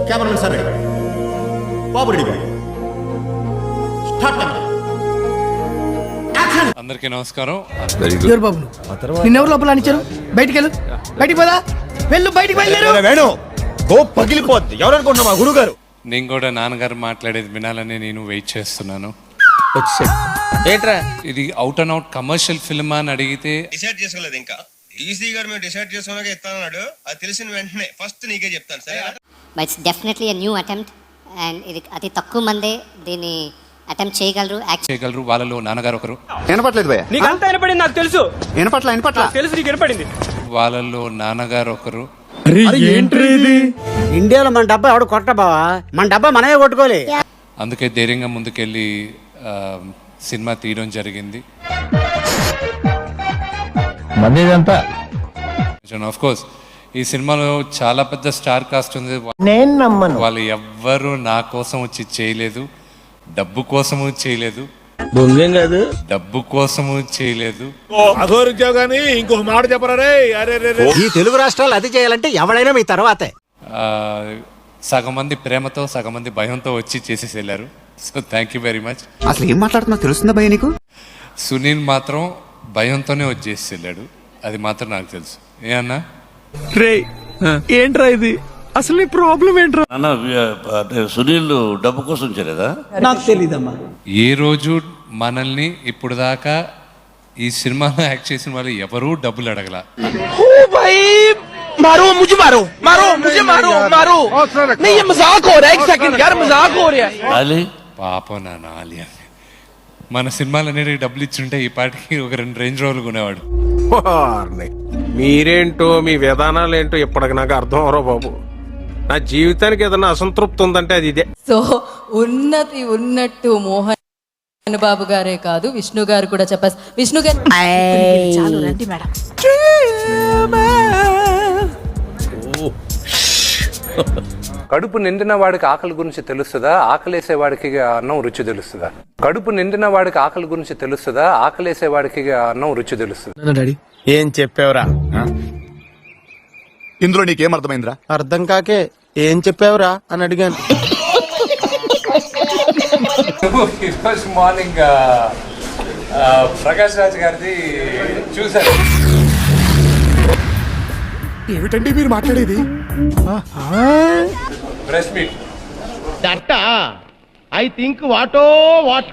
Cameramen sir బాబు ready బాబు start camera action. అందరికీ నమస్కారం. ఎవరు బాబు నిన్నెవరు లోపల అనిచ్చారు? బయటికి వెళ్ళు, బయటికి పోదా, వెళ్ళు, బయటికి బయలుదేరు. వేణు గో పగిలిపోద్ది. ఎవరనుకుంటున్నా మా గురువు గారు. నేను కూడా నాన్నగారు మాట్లాడేది వినాలని నేను వెయిట్ చేస్తున్నాను. ఏంట్రా ఇది out and out commercial film అని అడిగితే డిసైడ్ చేసుకోలేదు ఇంకా. ఈసీ గారు మేము డిసైడ్ చేసుకున్నాక ఇస్తానన్నాడు. అది తెలిసిన వెంటనే ఫస్ట్ నీకే చెప్తాను సరే. But it's definitely a new attempt and ఇది అతి తక్కువ మందే దీన్ని అటెంప్ట్ చేయగలరు, యాక్ట్ చేయగలరు. వాళ్ళలో నాన్నగారు ఒకరు. వినపట్లేదు భయ్యా. నీకు అంతా వినపడింది, నాకు తెలుసు. వినపట్ల తెలుసు నీకు వినపడింది. వాళ్ళలో నాన్నగారు ఒకరు. ఇండియాలో మన డబ్బా ఎవడు కొట్ట బావా, మన డబ్బా మనమే కొట్టుకోలే. అందుకే ధైర్యంగా ముందుకెళ్ళి సినిమా తీయడం జరిగింది. ఆఫ్ కోర్స్ ఈ సినిమాలో చాలా పెద్ద స్టార్ కాస్ట్ ఉంది. వాళ్ళు ఎవ్వరు నా కోసం వచ్చి చేయలేదు, డబ్బు కోసము చేయలేదు, డబ్బు కోసము చేయలేదు. ఇంకొక మాట చెప్పరా. ఈ తెలుగు రాష్ట్రాలు అది చేయాలంటే ఎవడైనా మీ తర్వాతే. సగం మంది ప్రేమతో, సగం మంది భయంతో వచ్చి చేసేసి వెళ్ళారు. So thank you very much. అసలు ఏం మాట్లాడుతున్నా తెలుస్తుందా భయ్య నీకు? సునీల్ మాత్రం భయంతోనే వచ్చేసి వెళ్ళాడు, అది మాత్రం నాకు తెలుసు. ఏ అన్నా ఏంట్రా ఇది, అసలు నీ ప్రాబ్లం ఏంట్రా? సునీల్ డబ్బు కోసం చేయలేదా? నాకు తెలీదమ్మా. ఏ రోజు మనల్ని ఇప్పుడు దాకా ఈ సినిమాలో యాక్ట్ చేసిన వాళ్ళు ఎవరూ డబ్బులు అడగల. పాపం నా నాలి అని మన సినిమాలు అనేది డబ్బులు ఇచ్చుంటే ఈ పాటికి ఒక 2 రేంజ్ రోవర్లు కొనేవాడు. మీరేంటో మీ విధానాలు ఏంటో ఇప్పటికి నాకు అర్థం అవరో బాబు. నా జీవితానికి ఏదైనా అసంతృప్తి ఉందంటే అది ఇదే. సో ఉన్నతి ఉన్నట్టు మోహన్ బాబు గారే కాదు, విష్ణు గారు కూడా చెప్పారు. విష్ణు గారు చాలు రండి మేడం. కడుపు నిండిన వాడికి ఆకలి గురించి తెలుస్తుందా, ఆకలేసే వాడికి అన్నం రుచి తెలుస్తుందా? కడుపు నిండిన వాడికి ఆకలి గురించి తెలుస్తుందా, ఆకలేసే వాడికి అన్నం రుచి తెలుస్తుందా? ఏం చెప్పావురా? ఇందులో నీకేం అర్థమైందిరా? అర్థం కాకే ఏం చెప్పావురా అని అడిగాను. ఈరోజు మార్నింగ్ ప్రకాష్ రాజ్ గారిది చూశారు. ఏమిటండి మీరు మాట్లాడేది? Press meet. ఐ థింక్ వాటో వాట్